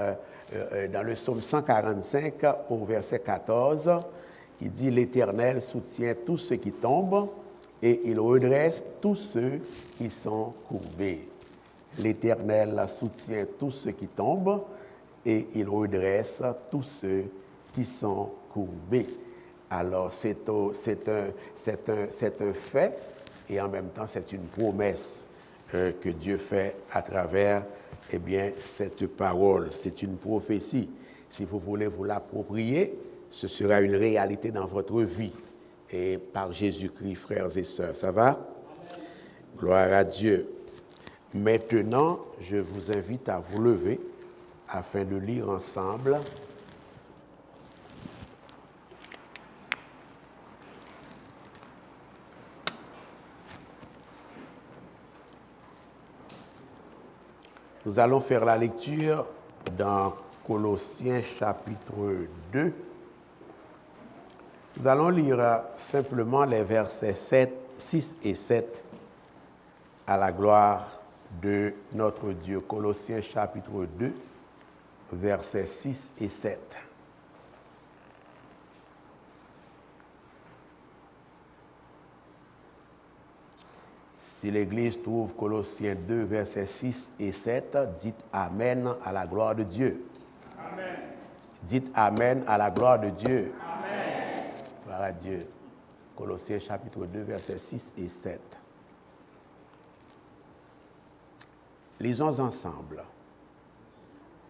dans le psaume 145 au verset 14, qui dit « L'Éternel soutient tous ceux qui tombent et il redresse tous ceux qui sont courbés. » L'Éternel soutient tous ceux qui tombent et il redresse tous ceux qui sont courbés. Alors, c'est un fait et en même temps, c'est une promesse que Dieu fait à travers cette parole. C'est une prophétie. Si vous voulez vous l'approprier, ce sera une réalité dans votre vie. Et par Jésus-Christ, frères et sœurs, ça va? Gloire à Dieu. Maintenant, je vous invite à vous lever afin de lire ensemble Nous allons faire la lecture dans Colossiens chapitre 2. Nous allons lire simplement les versets 6 et 7 à la gloire de notre Dieu. Colossiens chapitre 2, versets 6 et 7. Si l'Église trouve Colossiens 2, versets 6 et 7, dites Amen à la gloire de Dieu. Amen. Dites Amen à la gloire de Dieu. Amen. Gloire à Dieu. Colossiens chapitre 2, versets 6 et 7. Lisons ensemble.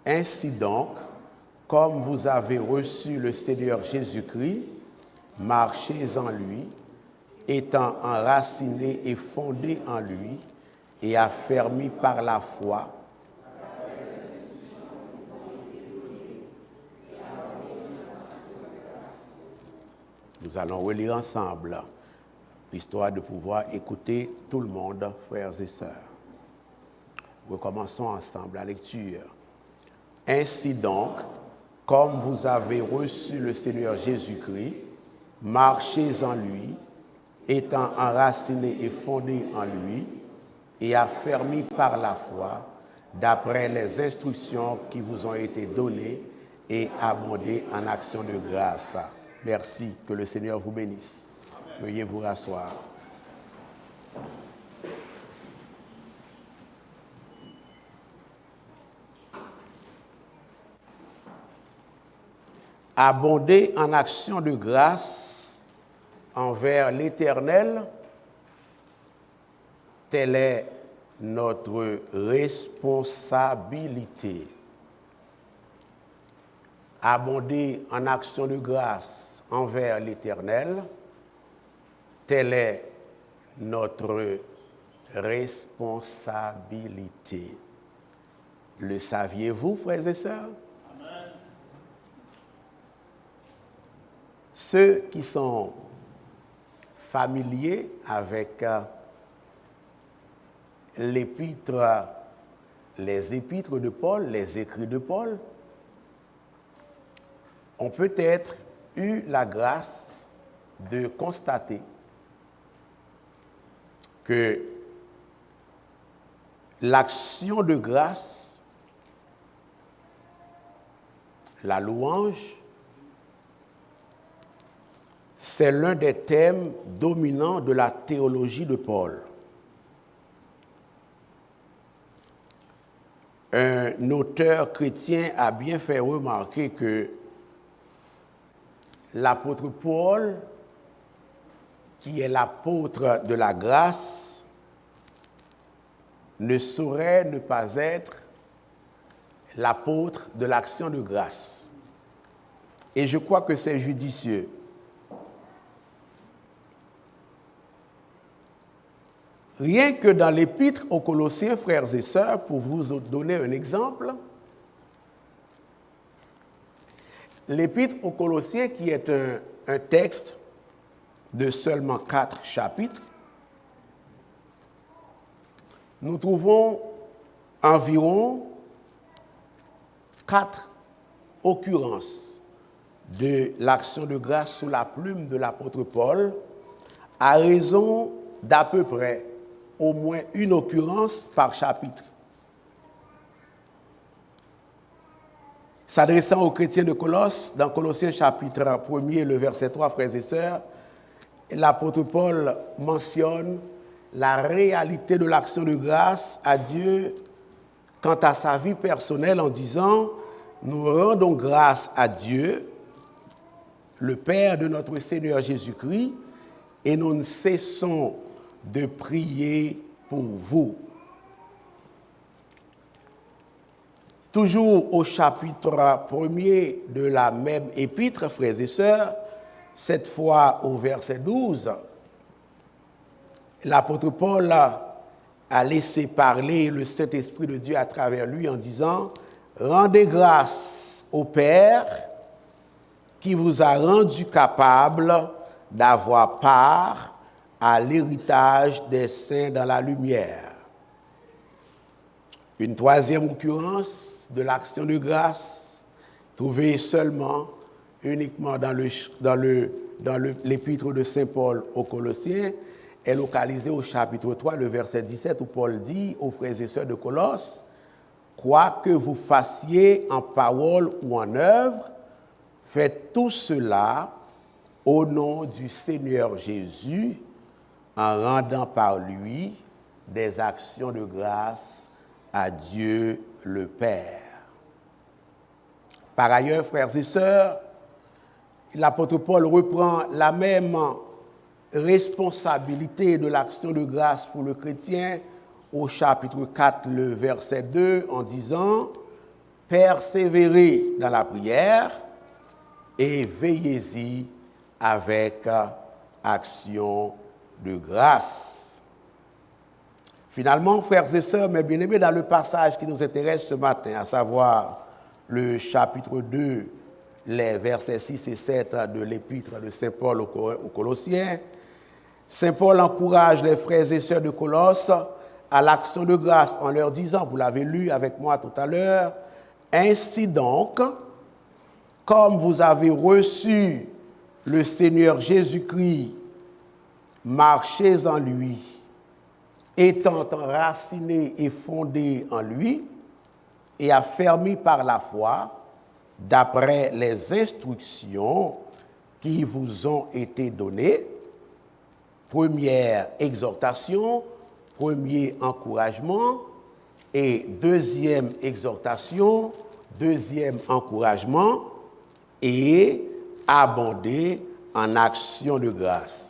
Ainsi donc, comme vous avez reçu le Seigneur Jésus-Christ, marchez en lui, étant enracinés et fondés en lui et affermis par la foi. Nous allons relire ensemble, histoire de pouvoir écouter tout le monde, frères et sœurs. Recommençons ensemble la lecture. Ainsi donc, comme vous avez reçu le Seigneur Jésus-Christ, marchez en lui, étant enracinés et fondés en lui, et affermis par la foi, d'après les instructions qui vous ont été données, et abondés en actions de grâce. Merci, que le Seigneur vous bénisse. Veuillez vous rasseoir. Abonder en actions de grâce envers l'Éternel, telle est notre responsabilité. Abonder en actions de grâce envers l'Éternel, telle est notre responsabilité. Le saviez-vous, frères et sœurs? Amen. Ceux qui sont familiers avec les épîtres de Paul, les écrits de Paul, ont peut-être eu la grâce de constater que l'action de grâce, la louange, c'est l'un des thèmes dominants de la théologie de Paul. Un auteur chrétien a bien fait remarquer que l'apôtre Paul, qui est l'apôtre de la grâce, ne saurait ne pas être l'apôtre de l'action de grâce. Et je crois que c'est judicieux. Rien que dans l'épître aux Colossiens, frères et sœurs, pour vous donner un exemple, l'épître aux Colossiens, qui est un texte de seulement 4 chapitres, nous trouvons environ 4 occurrences de l'action de grâce sous la plume de l'apôtre Paul, à raison d'à peu près au moins une occurrence par chapitre. S'adressant aux chrétiens de Colosse, dans Colossiens chapitre 1er, le verset 3, frères et sœurs, l'apôtre Paul mentionne la réalité de l'action de grâce à Dieu quant à sa vie personnelle en disant « Nous rendons grâce à Dieu, le Père de notre Seigneur Jésus-Christ, et nous ne cessons de prier pour vous. » Toujours au chapitre 1er de la même épître, frères et sœurs, cette fois au verset 12, l'apôtre Paul a laissé parler le Saint-Esprit de Dieu à travers lui en disant « Rendez grâce au Père qui vous a rendu capable d'avoir part à l'héritage des saints dans la lumière. » Une troisième occurrence de l'action de grâce, trouvée uniquement dans l'épître de Saint Paul aux Colossiens, est localisée au chapitre 3, le verset 17, où Paul dit aux frères et sœurs de Colosse, « Quoi que vous fassiez en parole ou en œuvre, faites tout cela au nom du Seigneur Jésus, en rendant par lui des actions de grâce à Dieu le Père. » Par ailleurs, frères et sœurs, l'apôtre Paul reprend la même responsabilité de l'action de grâce pour le chrétien au chapitre 4, le verset 2, en disant « Persévérez dans la prière et veillez-y avec action de grâce. » Finalement, frères et sœurs, mes bien-aimés, dans le passage qui nous intéresse ce matin, à savoir le chapitre 2, les versets 6 et 7 de l'épître de Saint Paul aux Colossiens, Saint Paul encourage les frères et sœurs de Colosse à l'action de grâce en leur disant, vous l'avez lu avec moi tout à l'heure, « Ainsi donc, comme vous avez reçu le Seigneur Jésus-Christ, marchez en lui, étant enracinés et fondés en lui, et affermis par la foi, d'après les instructions qui vous ont été données. » Première exhortation, premier encouragement, et deuxième exhortation, deuxième encouragement, et abonder en action de grâce.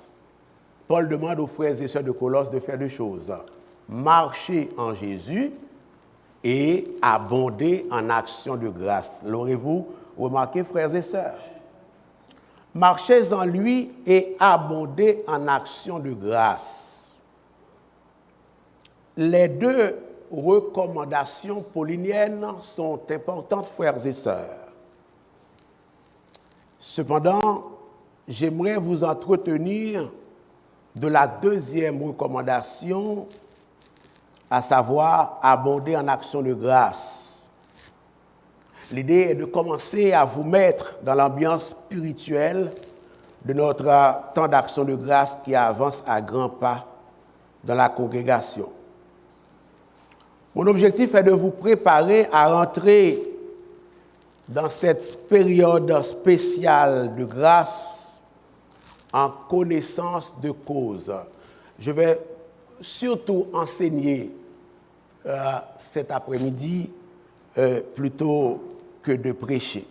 Paul demande aux frères et sœurs de Colosse de faire deux choses. Marcher en Jésus et abonder en action de grâce. L'aurez-vous remarqué, frères et sœurs? Marchez en lui et abondez en action de grâce. Les deux recommandations pauliniennes sont importantes, frères et sœurs. Cependant, j'aimerais vous entretenir de la deuxième recommandation, à savoir abonder en action de grâce. L'idée est de commencer à vous mettre dans l'ambiance spirituelle de notre temps d'action de grâce qui avance à grands pas dans la congrégation. Mon objectif est de vous préparer à rentrer dans cette période spéciale de grâce en connaissance de cause. Je vais surtout enseigner cet après-midi plutôt que de prêcher.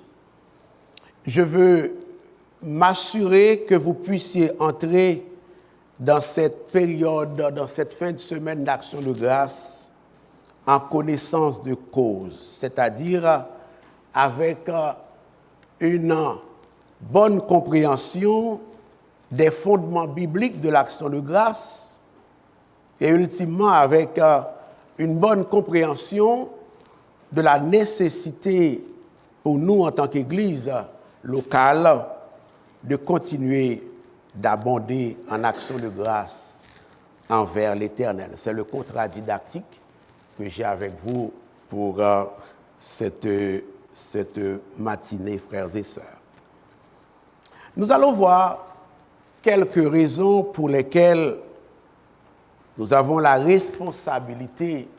Je veux m'assurer que vous puissiez entrer dans cette période, dans cette fin de semaine d'action de grâce en connaissance de cause, c'est-à-dire avec une bonne compréhension des fondements bibliques de l'action de grâce et ultimement avec une bonne compréhension de la nécessité pour nous en tant qu'Église locale de continuer d'abonder en action de grâce envers l'Éternel. C'est le contrat didactique que j'ai avec vous pour cette matinée, frères et sœurs. Nous allons voir quelques raisons pour lesquelles nous avons la responsabilité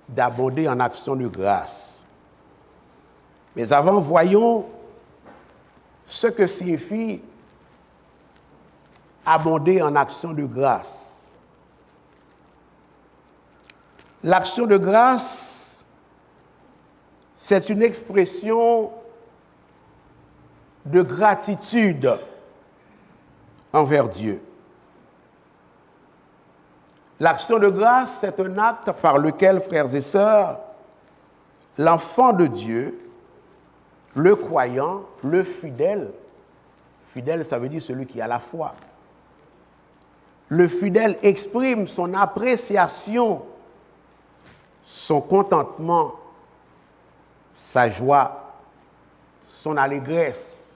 d'abonder en action de grâce. Mais avant, voyons ce que signifie abonder en action de grâce. L'action de grâce, c'est une expression de gratitude envers Dieu. L'action de grâce, c'est un acte par lequel, frères et sœurs, l'enfant de Dieu, le croyant, le fidèle, fidèle ça veut dire celui qui a la foi, le fidèle exprime son appréciation, son contentement, sa joie, son allégresse,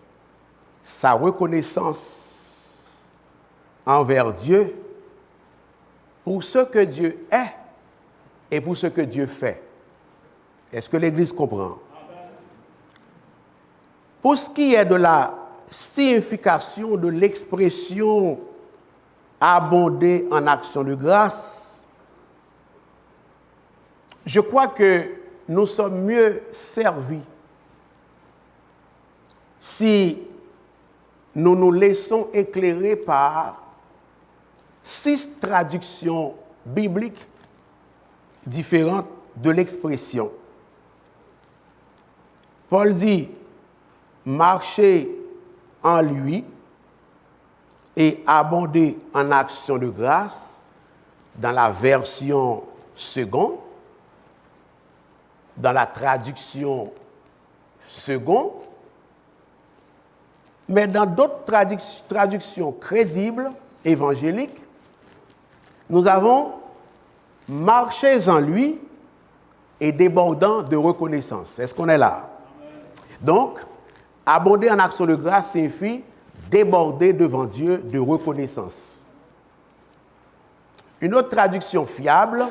sa reconnaissance envers Dieu pour ce que Dieu est et pour ce que Dieu fait. Est-ce que l'Église comprend? Pour ce qui est de la signification de l'expression abonder en action de grâce, je crois que nous sommes mieux servis si nous nous laissons éclairer par 6 traductions bibliques différentes de l'expression. Paul dit « marcher en lui et abonder en action de grâce » dans la version seconde, dans la traduction seconde, mais dans d'autres traductions crédibles, évangéliques, nous avons « marchez en lui et débordant de reconnaissance ». Est-ce qu'on est là? Donc, abonder en action de grâce signifie déborder devant Dieu de reconnaissance. Une autre traduction fiable,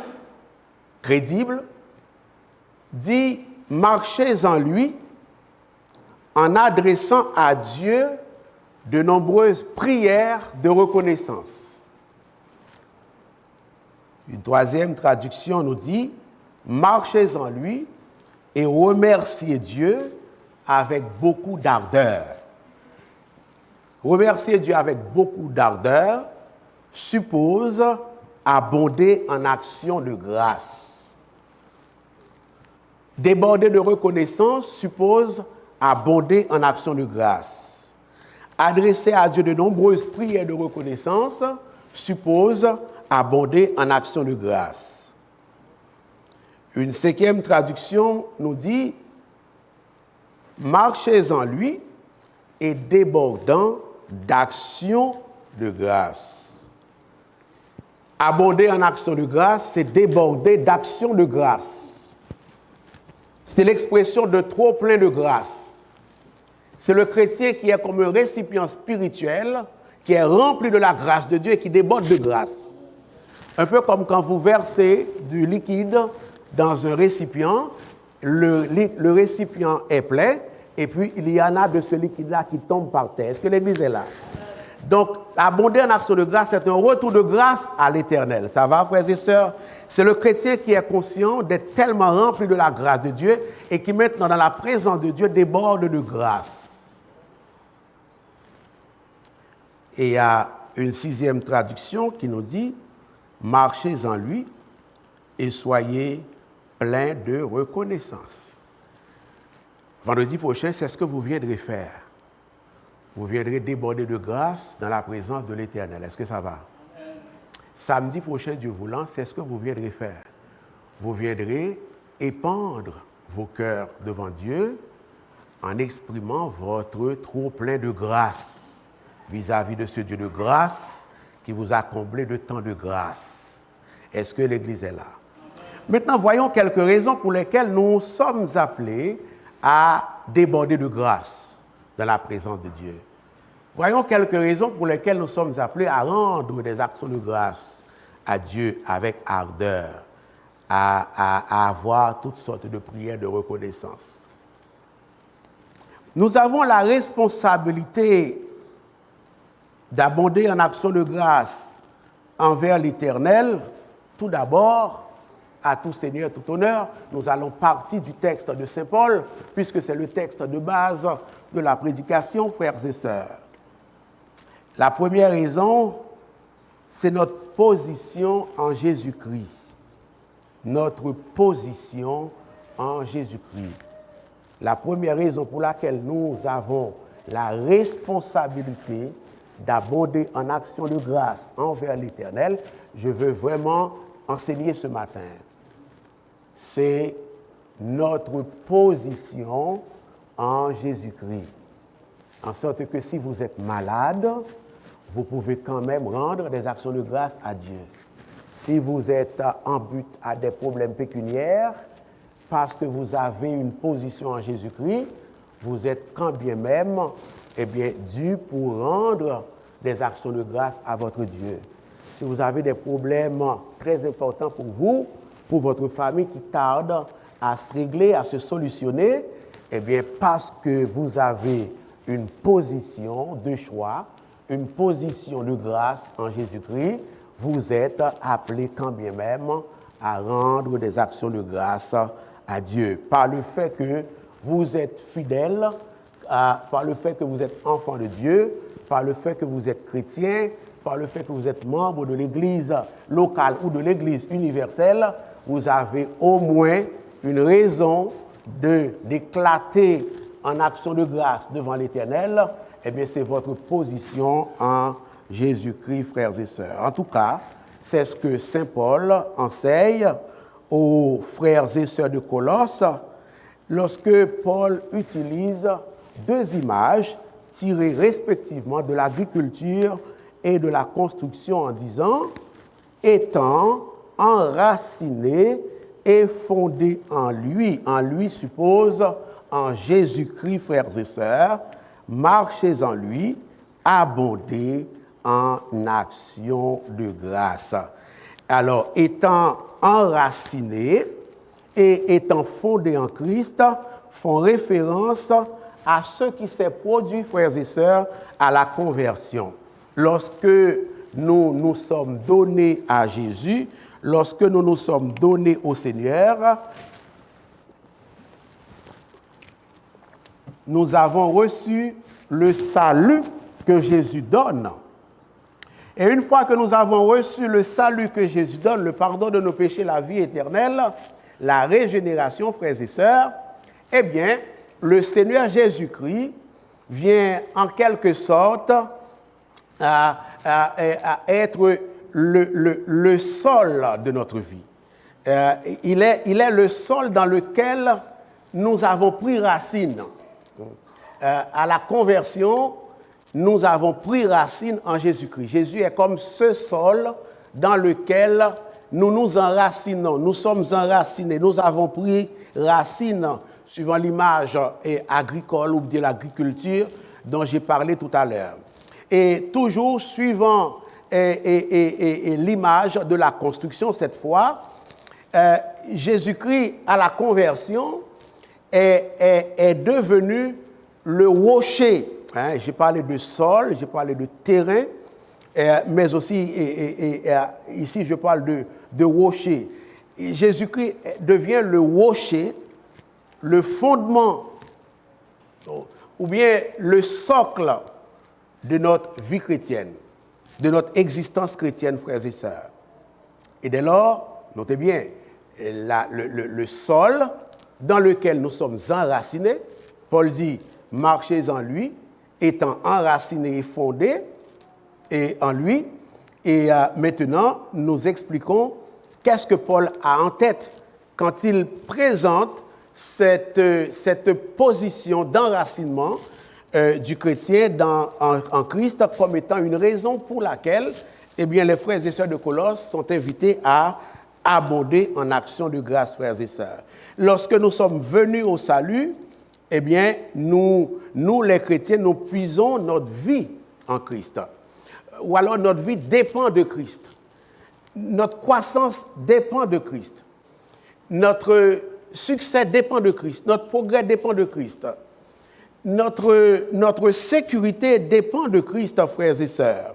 crédible, dit « marchez en lui en adressant à Dieu de nombreuses prières de reconnaissance ». Une troisième traduction nous dit « marchez en lui et remerciez Dieu avec beaucoup d'ardeur ». Remercier Dieu avec beaucoup d'ardeur suppose abonder en action de grâce. Déborder de reconnaissance suppose abonder en action de grâce. Adresser à Dieu de nombreuses prières de reconnaissance suppose abonder en action de grâce. Une 5e traduction nous dit « marchez en lui et débordant d'action de grâce ». Abonder en action de grâce, c'est déborder d'action de grâce. C'est l'expression de trop plein de grâce. C'est le chrétien qui est comme un récipient spirituel, qui est rempli de la grâce de Dieu et qui déborde de grâce. Un peu comme quand vous versez du liquide dans un récipient, le récipient est plein, et puis il y en a de ce liquide-là qui tombe par terre. Est-ce que l'Église est là? Donc, abonder en action de grâce, c'est un retour de grâce à l'Éternel. Ça va, frères et sœurs? C'est le chrétien qui est conscient d'être tellement rempli de la grâce de Dieu et qui maintenant, dans la présence de Dieu, déborde de grâce. Et il y a une 6e traduction qui nous dit « marchez en lui et soyez pleins de reconnaissance ». Vendredi prochain, c'est ce que vous viendrez faire. Vous viendrez déborder de grâce dans la présence de l'Éternel. Est-ce que ça va? Amen. Samedi prochain, Dieu voulant, c'est ce que vous viendrez faire. Vous viendrez épandre vos cœurs devant Dieu en exprimant votre trop plein de grâce vis-à-vis de ce Dieu de grâce qui vous a comblé de tant de grâce. Est-ce que l'Église est là? Amen. Maintenant, voyons quelques raisons pour lesquelles nous sommes appelés à déborder de grâce dans la présence de Dieu. Voyons quelques raisons pour lesquelles nous sommes appelés à rendre des actions de grâce à Dieu avec ardeur, à avoir toutes sortes de prières de reconnaissance. Nous avons la responsabilité d'abonder en actions de grâce envers l'Éternel, tout d'abord à tout seigneur, tout honneur. Nous allons partir du texte de Saint Paul, puisque c'est le texte de base de la prédication, frères et sœurs. La première raison, c'est notre position en Jésus-Christ. Notre position en Jésus-Christ. La première raison pour laquelle nous avons la responsabilité d'abonder en action de grâce envers l'Éternel, je veux vraiment enseigner ce matin. C'est notre position en Jésus-Christ. En sorte que si vous êtes malade, vous pouvez quand même rendre des actions de grâce à Dieu. Si vous êtes en but à des problèmes pécuniaires, parce que vous avez une position en Jésus-Christ, vous êtes quand bien même dû pour rendre des actions de grâce à votre Dieu. Si vous avez des problèmes très importants pour vous, pour votre famille qui tarde à se régler, à se solutionner, parce que vous avez une position de choix, une position de grâce en Jésus-Christ, vous êtes appelés quand bien même à rendre des actions de grâce à Dieu. Par le fait que vous êtes fidèle, par le fait que vous êtes enfant de Dieu, par le fait que vous êtes chrétien, par le fait que vous êtes membre de l'Église locale ou de l'Église universelle, vous avez au moins une raison d'éclater en action de grâce devant l'Éternel. C'est votre position en Jésus-Christ, frères et sœurs. En tout cas, c'est ce que Saint Paul enseigne aux frères et sœurs de Colosse lorsque Paul utilise deux images tirées respectivement de l'agriculture et de la construction en disant « étant enraciné et fondé en lui ». En lui suppose en Jésus-Christ, frères et sœurs, marchez en lui, abondez en action de grâce. Alors, étant enraciné et étant fondé en Christ, font référence à ce qui s'est produit, frères et sœurs, à la conversion. Lorsque nous nous sommes donnés à Jésus, lorsque nous nous sommes donnés au Seigneur, nous avons reçu le salut que Jésus donne. Et une fois que nous avons reçu le salut que Jésus donne, le pardon de nos péchés, la vie éternelle, la régénération, frères et sœurs, le Seigneur Jésus-Christ vient en quelque sorte à être le sol de notre vie. Il est le sol dans lequel nous avons pris racine. À la conversion, nous avons pris racine en Jésus-Christ. Jésus est comme ce sol dans lequel nous nous enracinons. Nous sommes enracinés. Nous avons pris racine, suivant l'image agricole ou de l'agriculture dont j'ai parlé tout à l'heure. Et toujours suivant l'image de la construction, cette fois, Jésus-Christ, à la conversion, est devenu le rocher. J'ai parlé de sol, j'ai parlé de terrain, mais aussi, ici, je parle de rocher. Jésus-Christ devient le rocher, le fondement, ou bien le socle de notre vie chrétienne, de notre existence chrétienne, frères et sœurs. Et dès lors, notez bien, le sol dans lequel nous sommes enracinés, Paul dit, marchez en lui, étant enracinés et fondés en lui. Et maintenant, nous expliquons qu'est-ce que Paul a en tête quand il présente cette position d'enracinement du chrétien en Christ comme étant une raison pour laquelle les frères et sœurs de Colosse sont invités à abonder en action de grâce, frères et sœurs. Lorsque nous sommes venus au salut, nous les chrétiens, nous puisons notre vie en Christ. Ou alors notre vie dépend de Christ. Notre croissance dépend de Christ. Notre succès dépend de Christ. Notre progrès dépend de Christ. Notre sécurité dépend de Christ, frères et sœurs.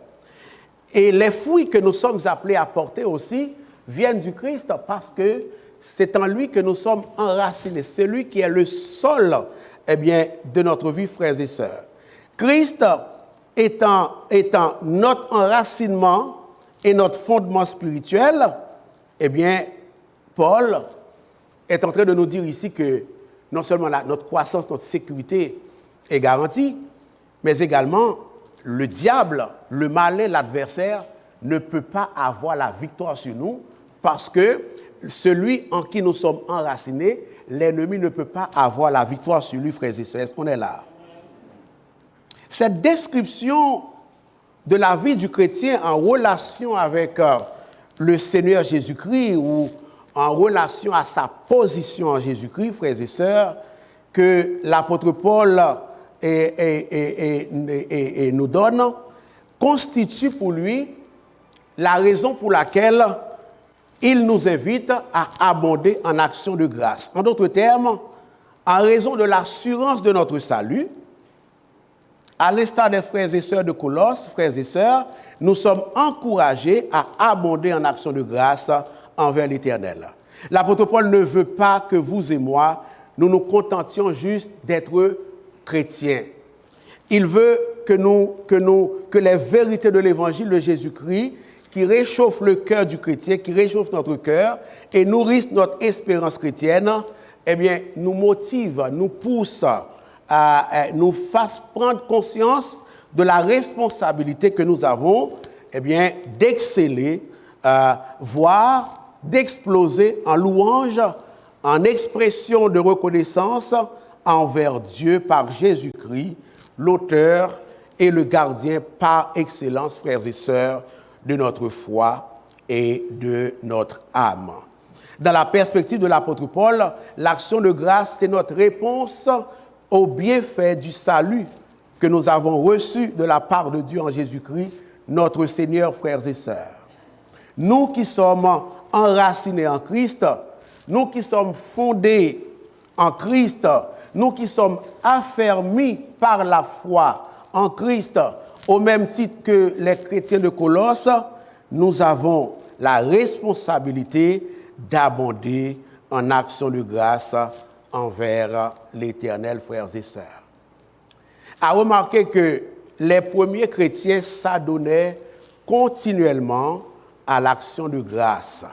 Et les fruits que nous sommes appelés à porter aussi viennent du Christ parce que c'est en lui que nous sommes enracinés. C'est lui qui est le sol de notre vie, frères et sœurs. Christ étant notre enracinement et notre fondement spirituel, Paul est en train de nous dire ici que non seulement notre croissance, notre sécurité est garantie, mais également le diable, le malin, l'adversaire, ne peut pas avoir la victoire sur nous parce que celui en qui nous sommes enracinés, l'ennemi ne peut pas avoir la victoire sur lui, frères et sœurs. Est-ce qu'on est là? Cette description de la vie du chrétien en relation avec le Seigneur Jésus-Christ ou en relation à sa position en Jésus-Christ, frères et sœurs, que l'apôtre Paul nous donne, constitue pour lui la raison pour laquelle il nous invite à abonder en action de grâce. En d'autres termes, en raison de l'assurance de notre salut, à l'instar des frères et sœurs de Colosse, frères et sœurs, nous sommes encouragés à abonder en action de grâce envers l'Éternel. L'apôtre Paul ne veut pas que vous et moi, nous nous contentions juste d'être chrétiens. Il veut que les vérités de l'évangile de Jésus-Christ, qui réchauffent le cœur du chrétien, qui réchauffent notre cœur et nourrissent notre espérance chrétienne, nous motivent, nous poussent, nous fassent prendre conscience de la responsabilité que nous avons d'exceller, voire d'exploser en louange, en expression de reconnaissance envers Dieu par Jésus-Christ, l'auteur et le gardien par excellence, frères et sœurs, de notre foi et de notre âme. Dans la perspective de l'apôtre Paul, l'action de grâce, c'est notre réponse au bienfait du salut que nous avons reçu de la part de Dieu en Jésus-Christ, notre Seigneur, frères et sœurs. Nous qui sommes enracinés en Christ, nous qui sommes fondés en Christ, nous qui sommes affermis par la foi en Christ, au même titre que les chrétiens de Colosse, nous avons la responsabilité d'abonder en action de grâce envers l'Éternel, frères et sœurs. À remarquer que les premiers chrétiens s'adonnaient continuellement à l'action de grâce.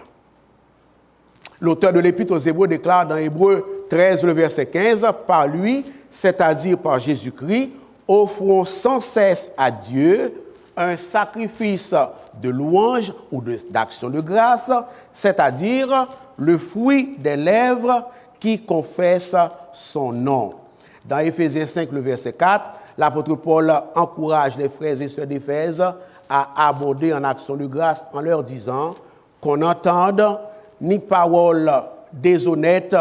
L'auteur de l'Épître aux Hébreux déclare dans Hébreux 13, le verset 15, « Par lui, c'est-à-dire par Jésus-Christ, offrons sans cesse à Dieu un sacrifice de louange ou d'action de grâce, c'est-à-dire le fruit des lèvres qui confessent son nom. » Dans Éphésiens 5, le verset 4, l'apôtre Paul encourage les frères et sœurs d'Éphèse à abonder en action de grâce en leur disant qu'on n'entende ni paroles déshonnêtes,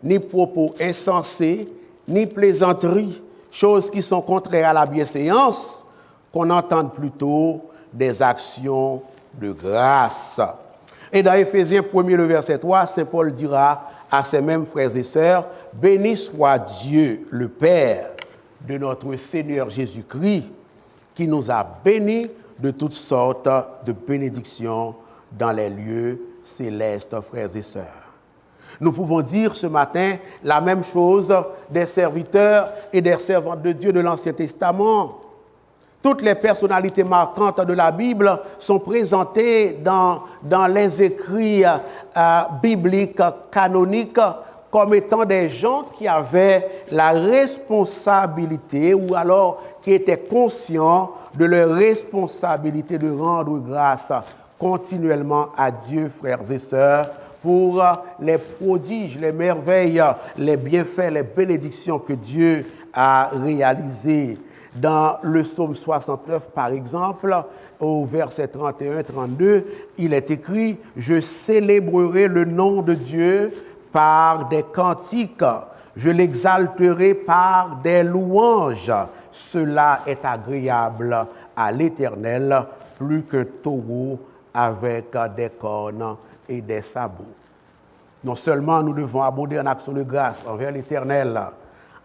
ni propos insensés, ni plaisanteries, choses qui sont contraires à la bienséance, qu'on entende plutôt des actions de grâce. Et dans Éphésiens 1er, le verset 3, Saint Paul dira à ses mêmes frères et sœurs, « Béni soit Dieu, le Père de notre Seigneur Jésus-Christ, qui nous a bénis de toutes sortes de bénédictions dans les lieux célestes, frères et sœurs. » Nous pouvons dire ce matin la même chose des serviteurs et des servantes de Dieu de l'Ancien Testament. Toutes les personnalités marquantes de la Bible sont présentées dans les écrits bibliques canoniques comme étant des gens qui avaient la responsabilité ou alors qui étaient conscients de leur responsabilité de rendre grâce continuellement à Dieu, frères et sœurs, pour les prodiges, les merveilles, les bienfaits, les bénédictions que Dieu a réalisées. Dans le psaume 69, par exemple, au verset 31-32, il est écrit « Je célébrerai le nom de Dieu par des cantiques, je l'exalterai par des louanges. Cela est agréable à l'Éternel, plus qu'un taureau avec des cornes et des sabots. » Non seulement nous devons abonder en action de grâce envers l'Éternel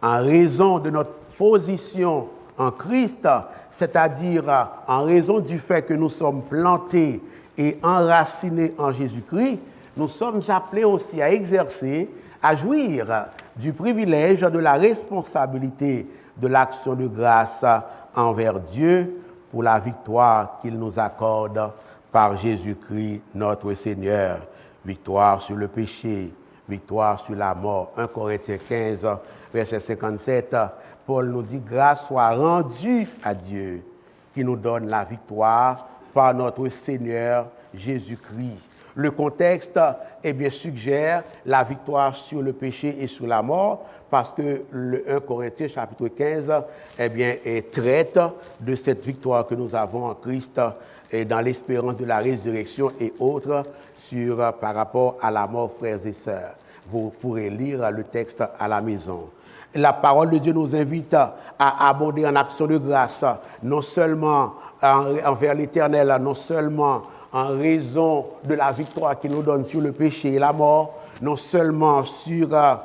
en raison de notre position en Christ, c'est-à-dire en raison du fait que nous sommes plantés et enracinés en Jésus-Christ, nous sommes appelés aussi à exercer, à jouir du privilège de la responsabilité de l'action de grâce envers Dieu pour la victoire qu'il nous accorde par Jésus-Christ notre Seigneur. Victoire sur le péché, victoire sur la mort. 1 Corinthiens 15, verset 57, Paul nous dit « Grâce soit rendue à Dieu qui nous donne la victoire par notre Seigneur Jésus-Christ. » Le contexte suggère la victoire sur le péché et sur la mort parce que le 1 Corinthiens chapitre 15 traite de cette victoire que nous avons en Christ et dans l'espérance de la résurrection et autres par rapport à la mort, frères et sœurs. Vous pourrez lire le texte à la maison. La parole de Dieu nous invite à abonder en action de grâce, non seulement envers l'Éternel, non seulement en raison de la victoire qu'il nous donne sur le péché et la mort, non seulement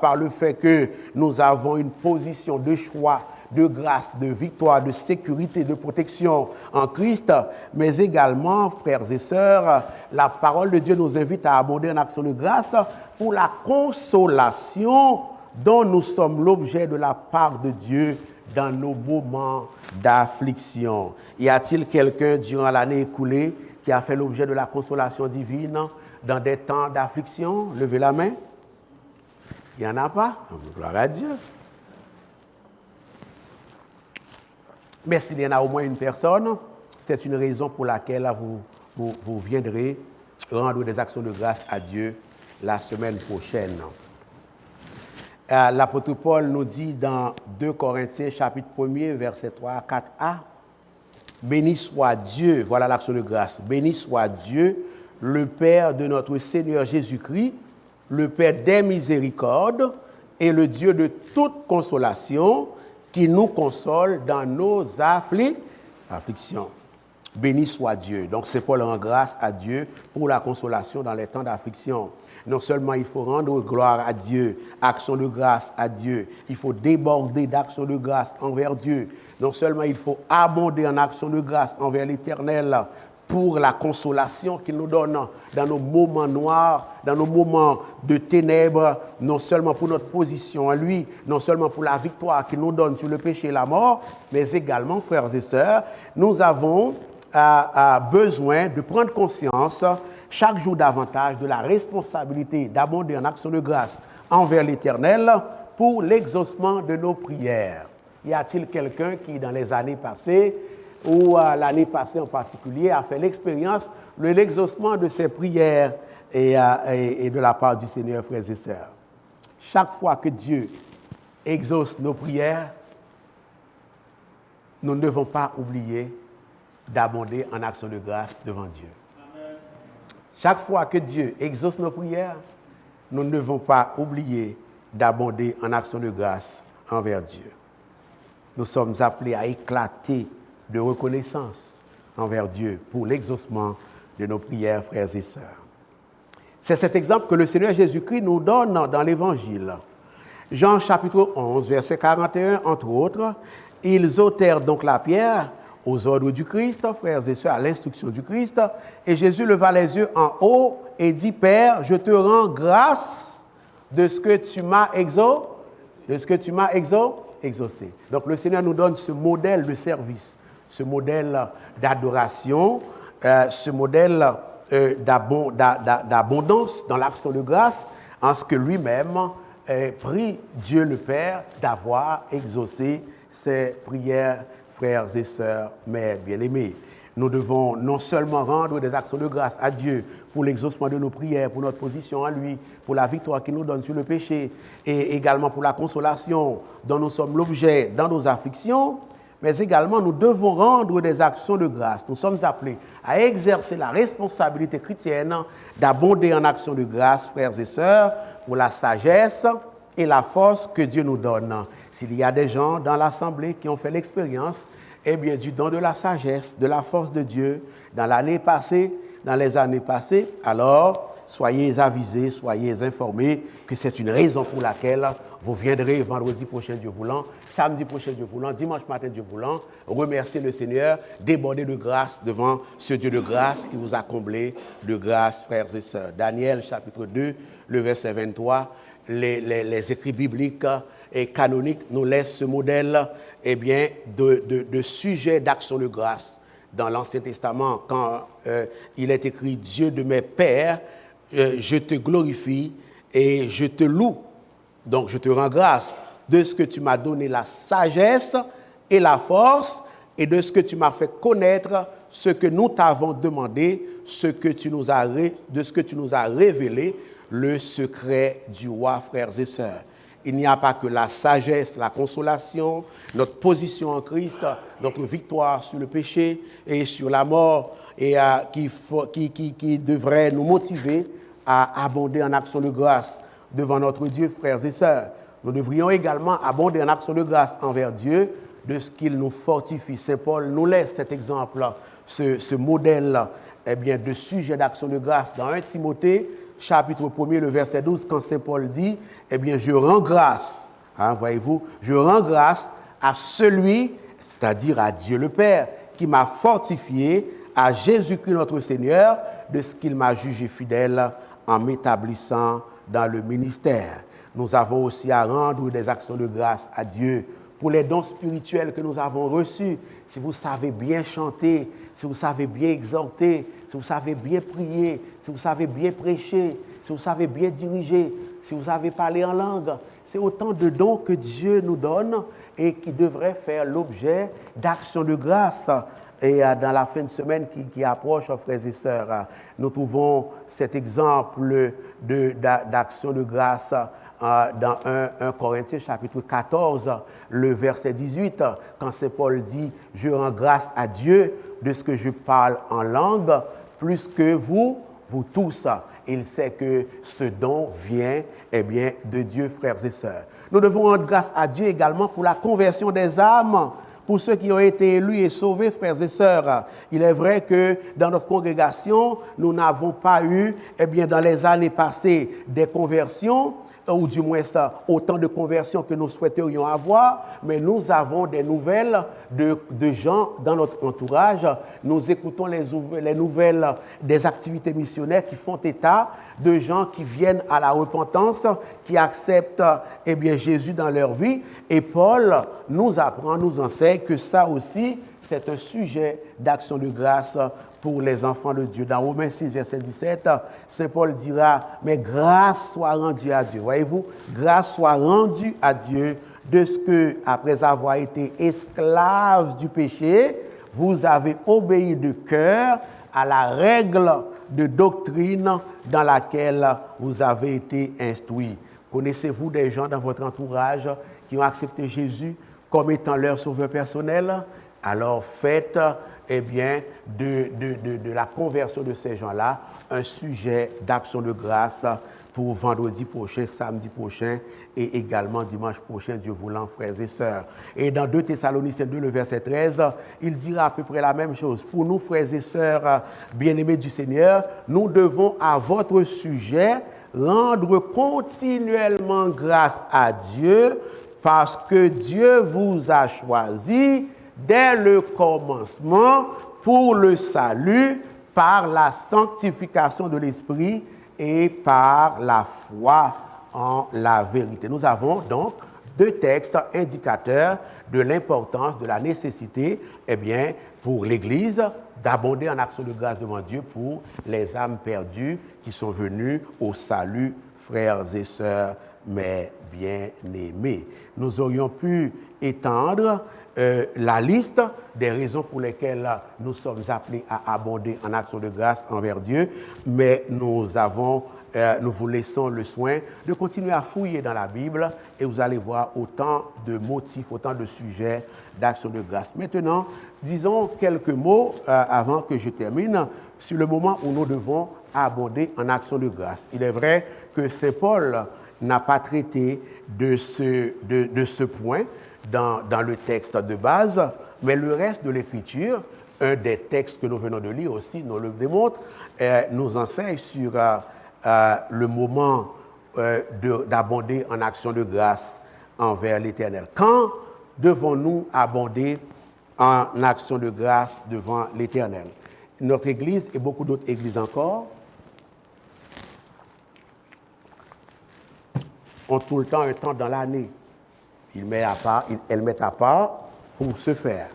par le fait que nous avons une position de choix, de grâce, de victoire, de sécurité, de protection en Christ, mais également, frères et sœurs, la parole de Dieu nous invite à abonder en action de grâce pour la consolation dont nous sommes l'objet de la part de Dieu dans nos moments d'affliction. Y a-t-il quelqu'un durant l'année écoulée qui a fait l'objet de la consolation divine dans des temps d'affliction? Levez la main. Il n'y en a pas? Gloire à Dieu. Mais s'il y en a au moins une personne, c'est une raison pour laquelle vous viendrez rendre des actions de grâce à Dieu la semaine prochaine. L'apôtre Paul nous dit dans 2 Corinthiens chapitre 1er, verset 3 à 4a, « Béni soit Dieu, voilà l'action de grâce, béni soit Dieu, le Père de notre Seigneur Jésus-Christ, le Père des miséricordes et le Dieu de toute consolation, qui nous console dans nos afflictions. » Béni soit Dieu. Donc, c'est Paul rend grâce à Dieu pour la consolation dans les temps d'affliction. Non seulement il faut rendre gloire à Dieu, action de grâce à Dieu, il faut déborder d'action de grâce envers Dieu. Non seulement il faut abonder en action de grâce envers l'Éternel pour la consolation qu'il nous donne dans nos moments noirs, dans nos moments de ténèbres, non seulement pour notre position en lui, non seulement pour la victoire qu'il nous donne sur le péché et la mort, mais également, frères et sœurs, nous avons besoin de prendre conscience chaque jour davantage de la responsabilité d'abonder en action de grâce envers l'Éternel pour l'exaucement de nos prières. Y a-t-il quelqu'un qui, dans les années passées, ou l'année passée en particulier, a fait l'expérience de l'exaucement de ses prières et de la part du Seigneur, frères et sœurs? Chaque fois que Dieu exauce nos prières, nous ne devons pas oublier d'abonder en action de grâce devant Dieu. Amen. Chaque fois que Dieu exauce nos prières, nous ne devons pas oublier d'abonder en action de grâce envers Dieu. Nous sommes appelés à éclater de reconnaissance envers Dieu pour l'exaucement de nos prières, frères et sœurs. C'est cet exemple que le Seigneur Jésus-Christ nous donne dans l'Évangile. Jean chapitre 11, verset 41, entre autres, ils ôtèrent donc la pierre aux ordres du Christ, frères et sœurs, à l'instruction du Christ, et Jésus leva les yeux en haut et dit, Père, je te rends grâce de ce que tu m'as exaucé. Donc le Seigneur nous donne ce modèle de service, ce modèle d'adoration, ce modèle d'abondance dans l'action de grâce, en ce que lui-même prie Dieu le Père d'avoir exaucé ses prières, frères et sœurs, mères bien-aimés. Nous devons non seulement rendre des actions de grâce à Dieu pour l'exaucement de nos prières, pour notre position en lui, pour la victoire qu'il nous donne sur le péché, et également pour la consolation dont nous sommes l'objet dans nos afflictions, mais également nous devons rendre des actions de grâce. Nous sommes appelés à exercer la responsabilité chrétienne d'abonder en actions de grâce, frères et sœurs, pour la sagesse et la force que Dieu nous donne. S'il y a des gens dans l'Assemblée qui ont fait l'expérience du don de la sagesse, de la force de Dieu, dans l'année passée, dans les années passées, alors soyez avisés, soyez informés que c'est une raison pour laquelle vous viendrez vendredi prochain, Dieu voulant, samedi prochain, Dieu voulant, dimanche matin, Dieu voulant, remercier le Seigneur, déborder de grâce devant ce Dieu de grâce qui vous a comblé de grâce, frères et sœurs. Daniel, chapitre 2, le verset 23, les écrits bibliques et canoniques nous laissent ce modèle de sujet d'action de grâce. Dans l'Ancien Testament, quand il est écrit « Dieu de mes pères, je te glorifie et je te loue. Donc, je te rends grâce de ce que tu m'as donné la sagesse et la force et de ce que tu m'as fait connaître ce que nous t'avons demandé, de ce que tu nous as révélé, le secret du roi, frères et sœurs. Il n'y a pas que la sagesse, la consolation, notre position en Christ, notre victoire sur le péché et sur la mort et qui devrait nous motiver à abonder en action de grâce devant notre Dieu, frères et sœurs. Nous devrions également abonder en action de grâce envers Dieu de ce qu'il nous fortifie. Saint Paul nous laisse cet exemple, ce modèle de sujet d'action de grâce dans 1 Timothée, chapitre 1er, le verset 12, quand Saint Paul dit, je rends grâce, voyez-vous, je rends grâce à celui, c'est-à-dire à Dieu le Père, qui m'a fortifié, à Jésus-Christ notre Seigneur, de ce qu'il m'a jugé fidèle en m'établissant dans le ministère. Nous avons aussi à rendre des actions de grâce à Dieu pour les dons spirituels que nous avons reçus. Si vous savez bien chanter, si vous savez bien exhorter, si vous savez bien prier, si vous savez bien prêcher, si vous savez bien diriger, si vous savez parler en langue, c'est autant de dons que Dieu nous donne et qui devraient faire l'objet d'actions de grâce. Et dans la fin de semaine qui approche, frères et sœurs, nous trouvons cet exemple d'action de grâce dans 1 Corinthiens chapitre 14, le verset 18, quand Saint Paul dit « Je rends grâce à Dieu de ce que je parle en langue, plus que vous tous ». Il sait que ce don vient de Dieu, frères et sœurs. Nous devons rendre grâce à Dieu également pour la conversion des âmes, pour ceux qui ont été élus et sauvés, frères et sœurs. Il est vrai que dans notre congrégation, nous n'avons pas eu, dans les années passées, des conversions, ou du moins autant de conversions que nous souhaiterions avoir, mais nous avons des nouvelles de gens dans notre entourage. Nous écoutons les nouvelles des activités missionnaires qui font état de gens qui viennent à la repentance, qui acceptent Jésus dans leur vie. Et Paul nous apprend, nous enseigne que ça aussi, c'est un sujet d'action de grâce pour les enfants de Dieu. Dans Romains 6, verset 17, Saint Paul dira, mais grâce soit rendue à Dieu. Voyez-vous, grâce soit rendue à Dieu de ce que, après avoir été esclaves du péché, vous avez obéi de cœur à la règle de doctrine dans laquelle vous avez été instruits. Connaissez-vous des gens dans votre entourage qui ont accepté Jésus comme étant leur sauveur personnel? Alors faites de la conversion de ces gens-là un sujet d'action de grâce pour vendredi prochain, samedi prochain et également dimanche prochain, Dieu voulant, frères et sœurs. Et dans 2 Thessaloniciens 2, le verset 13, il dira à peu près la même chose. Pour nous, frères et sœurs bien-aimés du Seigneur, nous devons à votre sujet rendre continuellement grâce à Dieu parce que Dieu vous a choisi dès le commencement pour le salut par la sanctification de l'Esprit et par la foi en la vérité. Nous avons donc 2 textes indicateurs de l'importance, de la nécessité, pour l'Église d'abonder en action de grâce devant Dieu pour les âmes perdues qui sont venues au salut, frères et sœurs, mes bien-aimés. Nous aurions pu étendre la liste des raisons pour lesquelles nous sommes appelés à abonder en action de grâce envers Dieu, mais nous vous laissons le soin de continuer à fouiller dans la Bible et vous allez voir autant de motifs, autant de sujets d'action de grâce. Maintenant, disons quelques mots avant que je termine sur le moment où nous devons abonder en action de grâce. Il est vrai que Saint Paul n'a pas traité de ce point dans le texte de base, mais le reste de l'Écriture un des textes que nous venons de lire aussi nous le démontre, nous enseigne sur le moment d'abonder en action de grâce envers l'Éternel. Quand devons-nous abonder en action de grâce devant l'Éternel? Notre Église et beaucoup d'autres églises encore ont tout le temps un temps dans l'année. Elles mettent à part pour se faire.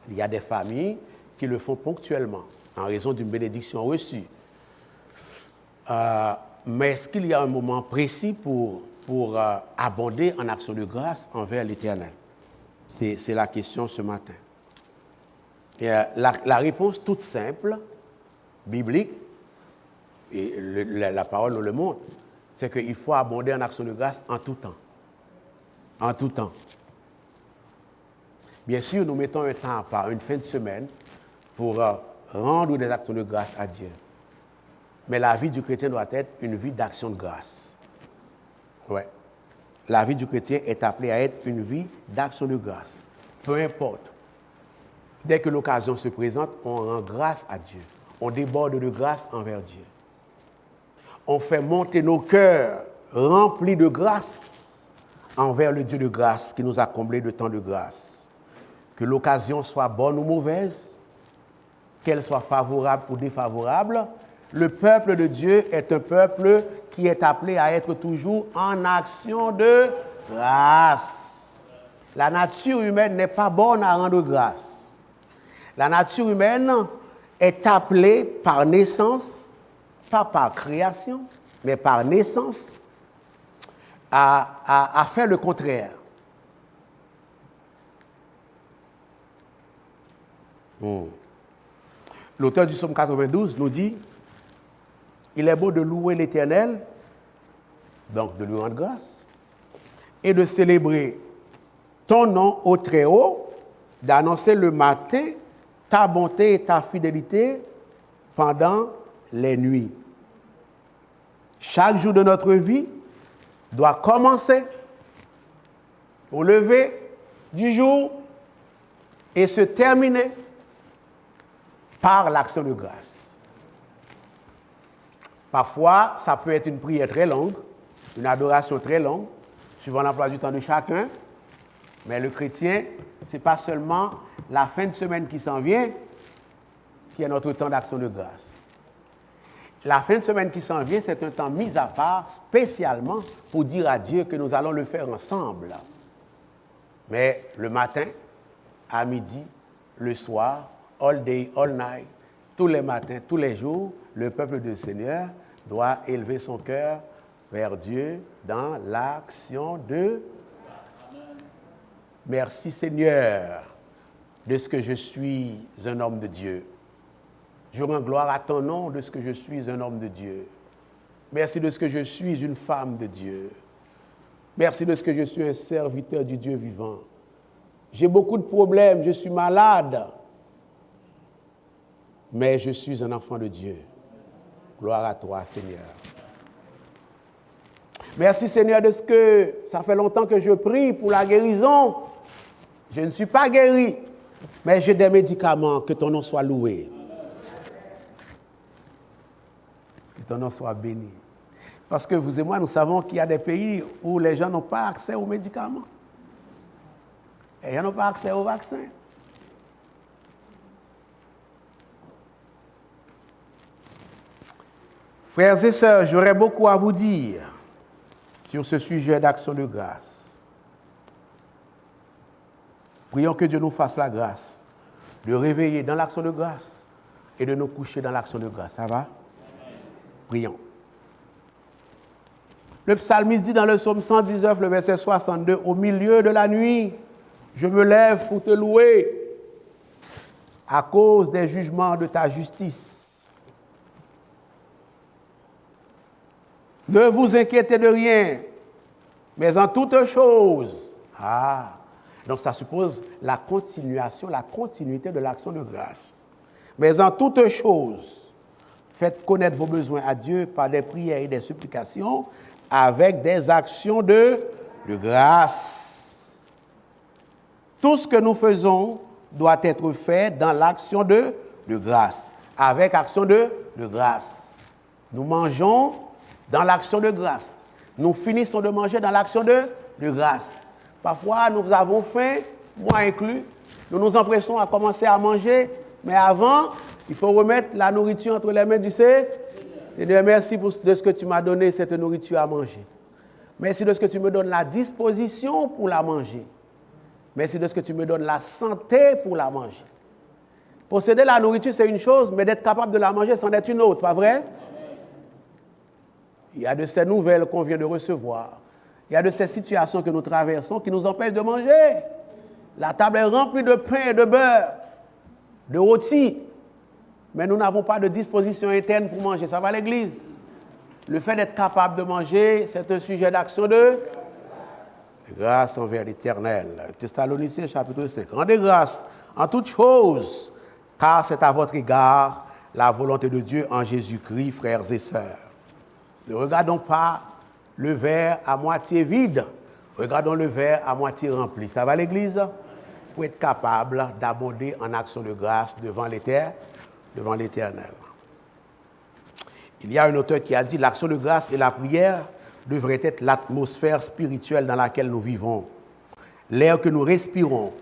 Il y a des familles qui le font ponctuellement, en raison d'une bénédiction reçue. Mais est-ce qu'il y a un moment précis pour abonder en action de grâce envers l'Éternel? C'est la question ce matin. Et, la réponse toute simple, biblique, et la parole nous le montre, c'est qu'il faut abonder en action de grâce en tout temps. En tout temps. Bien sûr, nous mettons un temps à part, une fin de semaine, pour rendre des actions de grâce à Dieu. Mais la vie du chrétien doit être une vie d'action de grâce. Ouais. La vie du chrétien est appelée à être une vie d'action de grâce. Peu importe. Dès que l'occasion se présente, on rend grâce à Dieu. On déborde de grâce envers Dieu. On fait monter nos cœurs remplis de grâce envers le Dieu de grâce qui nous a comblés de tant de grâce. Que l'occasion soit bonne ou mauvaise, qu'elle soit favorable ou défavorable, le peuple de Dieu est un peuple qui est appelé à être toujours en action de grâce. La nature humaine n'est pas bonne à rendre grâce. La nature humaine est appelée par naissance, pas par création, mais par naissance, à faire le contraire. L'auteur du psaume 92 nous dit: il est beau de louer l'Éternel, donc de lui rendre grâce, et de célébrer ton nom au Très-Haut, d'annoncer le matin ta bonté et ta fidélité pendant les nuits. Chaque jour de notre vie doit commencer au lever du jour et se terminer par l'action de grâce. Parfois, ça peut être une prière très longue, une adoration très longue, suivant l'emploi du temps de chacun, mais le chrétien, ce n'est pas seulement la fin de semaine qui s'en vient qui est notre temps d'action de grâce. La fin de semaine qui s'en vient, c'est un temps mis à part spécialement pour dire à Dieu que nous allons le faire ensemble. Mais le matin, à midi, le soir, all day, all night, tous les matins, tous les jours, le peuple du Seigneur doit élever son cœur vers Dieu dans l'action de grâce. Merci Seigneur de ce que je suis un homme de Dieu. Je rends gloire à ton nom de ce que je suis un homme de Dieu. Merci de ce que je suis une femme de Dieu. Merci de ce que je suis un serviteur du Dieu vivant. J'ai beaucoup de problèmes, je suis malade, mais je suis un enfant de Dieu. Gloire à toi, Seigneur. Merci, Seigneur, de ce que ça fait longtemps que je prie pour la guérison. Je ne suis pas guéri, mais j'ai des médicaments. Que ton nom soit loué. Que ton nom soit béni. Parce que vous et moi, nous savons qu'il y a des pays où les gens n'ont pas accès aux médicaments. Et ils n'ont pas accès aux vaccins. Frères et sœurs, j'aurais beaucoup à vous dire sur ce sujet d'action de grâce. Prions que Dieu nous fasse la grâce de réveiller dans l'action de grâce et de nous coucher dans l'action de grâce. Ça va? Prions. Le psalmiste dit dans le psaume 119, le verset 62, « Au milieu de la nuit, je me lève pour te louer à cause des jugements de ta justice. Ne vous inquiétez de rien, mais en toutes choses. » Donc ça suppose la continuation, la continuité de l'action de grâce. Mais en toutes choses, faites connaître vos besoins à Dieu par des prières et des supplications avec des actions de grâce. Tout ce que nous faisons doit être fait dans l'action de grâce. Avec action de grâce. Nous mangeons dans l'action de grâce. Nous finissons de manger dans l'action de grâce. Parfois, nous avons faim, moi inclus. Nous nous empressons à commencer à manger, mais avant, il faut remettre la nourriture entre les mains du Seigneur. Seigneur, merci de ce que tu m'as donné cette nourriture à manger. Merci de ce que tu me donnes la disposition pour la manger. Merci de ce que tu me donnes la santé pour la manger. Posséder la nourriture, c'est une chose, mais d'être capable de la manger, c'en est une autre, pas vrai? Il y a de ces nouvelles qu'on vient de recevoir. Il y a de ces situations que nous traversons qui nous empêchent de manger. La table est remplie de pain et de beurre, de rôti, mais nous n'avons pas de disposition interne pour manger. Ça va à l'église. Le fait d'être capable de manger, c'est un sujet d'action de grâce envers l'Éternel. Thessaloniciens chapitre 5. Rendez grâce en toutes choses, car c'est à votre égard la volonté de Dieu en Jésus-Christ, frères et sœurs. Ne regardons pas le verre à moitié vide, regardons le verre à moitié rempli. Ça va à l'église? Pour être capable d'abonder en action de grâce devant l'Éternel. Il y a un auteur qui a dit « L'action de grâce et la prière devraient être l'atmosphère spirituelle dans laquelle nous vivons, l'air que nous respirons.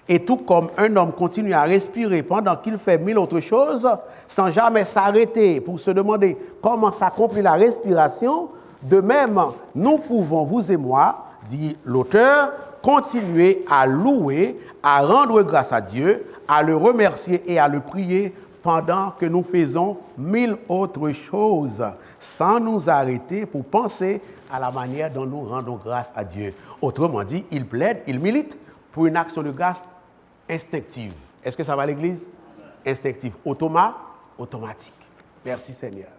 Et tout comme un homme continue à respirer pendant qu'il fait mille autres choses, sans jamais s'arrêter pour se demander comment s'accomplit la respiration, de même, nous pouvons, vous et moi, dit l'auteur, continuer à louer, à rendre grâce à Dieu, à le remercier et à le prier pendant que nous faisons mille autres choses, sans nous arrêter pour penser à la manière dont nous rendons grâce à Dieu. Autrement dit, il plaide, il milite pour une action de grâce instinctive. Est-ce que ça va à l'église? Instinctive. Automatique. Merci Seigneur.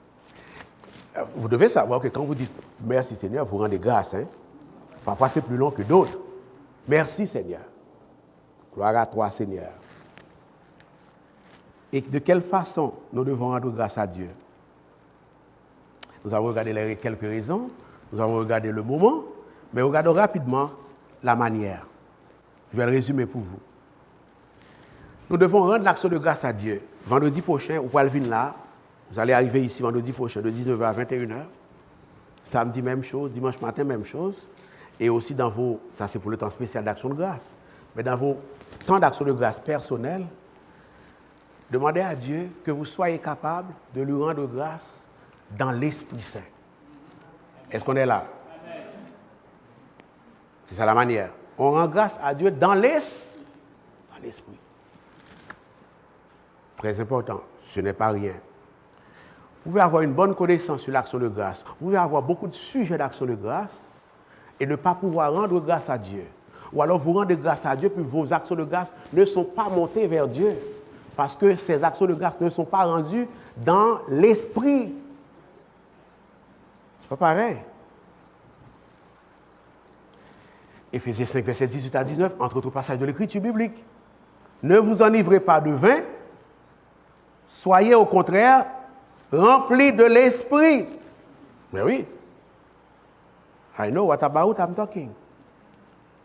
Vous devez savoir que quand vous dites merci Seigneur, vous rendez grâce. Hein? Parfois c'est plus long que d'autres. Merci Seigneur. Gloire à toi Seigneur. Et de quelle façon nous devons rendre grâce à Dieu? Nous avons regardé quelques raisons, nous avons regardé le moment, mais regardons rapidement la manière. Je vais le résumer pour vous. Nous devons rendre l'action de grâce à Dieu. Vendredi prochain, ou Palvin là, vous allez arriver ici vendredi prochain de 19h à 21h. Samedi, même chose. Dimanche matin, même chose. Et aussi dans vos, ça c'est pour le temps spécial d'action de grâce, mais dans vos temps d'action de grâce personnels, demandez à Dieu que vous soyez capable de lui rendre grâce dans l'Esprit Saint. Est-ce qu'on est là? Amen. C'est ça la manière. On rend grâce à Dieu dans l'Esprit. Très important, ce n'est pas rien. Vous pouvez avoir une bonne connaissance sur l'action de grâce. Vous pouvez avoir beaucoup de sujets d'action de grâce et ne pas pouvoir rendre grâce à Dieu. Ou alors vous rendez grâce à Dieu, puis vos actions de grâce ne sont pas montées vers Dieu. Parce que ces actions de grâce ne sont pas rendues dans l'esprit. C'est pas pareil. Éphésiens 5, verset 18 à 19, entre autres passages de l'écriture biblique. Ne vous enivrez pas de vin, soyez au contraire remplis de l'esprit. Mais oui. I know what about I'm talking.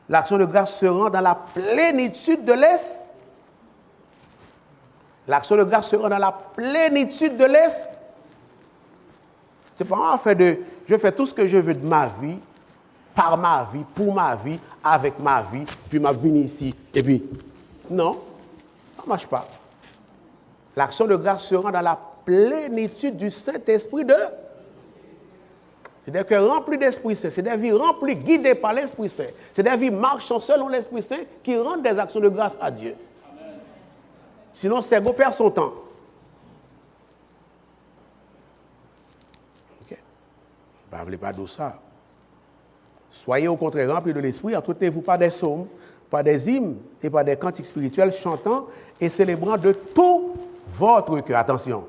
L'action de grâce se rend dans la plénitude de l'esprit. L'action de grâce se rend dans la plénitude de l'esprit. C'est pas en fait de je fais tout ce que je veux de ma vie, par ma vie, pour ma vie, avec ma vie, puis ma vie ici. Et puis, non, ça ne marche pas. L'action de grâce se rend dans la plénitude du Saint-Esprit de. C'est des cœurs remplis d'Esprit Saint, c'est des vies remplies, guidées par l'Esprit Saint. C'est des vies marchant selon l'Esprit Saint qui rendent des actions de grâce à Dieu. Amen. Sinon, c'est go perd son temps. Ok. Ne parlez pas de ça. Soyez au contraire remplis de l'Esprit, entretenez-vous par des psaumes, par des hymnes et par des cantiques spirituels, chantant et célébrant de tout votre cœur. Attention,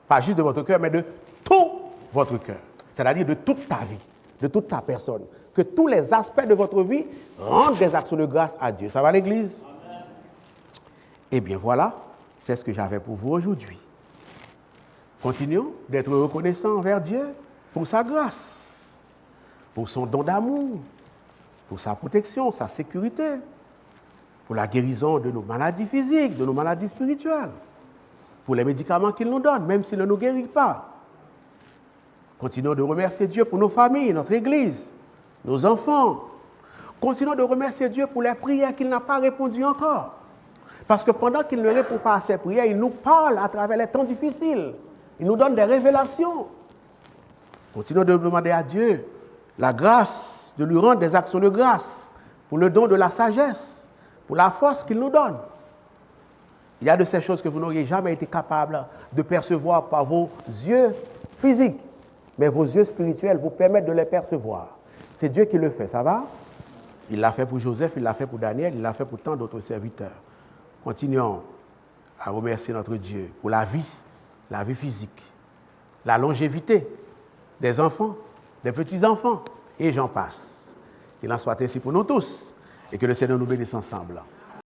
pas juste de votre cœur, mais de tout votre cœur. C'est-à-dire de toute ta vie, de toute ta personne. Que tous les aspects de votre vie rendent des actions de grâce à Dieu. Ça va l'Église? Amen. Eh bien voilà, c'est ce que j'avais pour vous aujourd'hui. Continuons d'être reconnaissants envers Dieu pour sa grâce, pour son don d'amour, pour sa protection, sa sécurité, pour la guérison de nos maladies physiques, de nos maladies spirituelles, pour les médicaments qu'il nous donne, même s'il ne nous guérit pas. Continuons de remercier Dieu pour nos familles, notre Église, nos enfants. Continuons de remercier Dieu pour les prières qu'il n'a pas répondues encore. Parce que pendant qu'il ne répond pas à ses prières, il nous parle à travers les temps difficiles. Il nous donne des révélations. Continuons de demander à Dieu la grâce, de lui rendre des actions de grâce pour le don de la sagesse, pour la force qu'il nous donne. Il y a de ces choses que vous n'auriez jamais été capable de percevoir par vos yeux physiques, mais vos yeux spirituels vous permettent de les percevoir. C'est Dieu qui le fait, ça va? Il l'a fait pour Joseph, il l'a fait pour Daniel, il l'a fait pour tant d'autres serviteurs. Continuons à remercier notre Dieu pour la vie physique, la longévité des enfants, des petits-enfants, et j'en passe. Qu'il en soit ainsi pour nous tous, et que le Seigneur nous bénisse ensemble.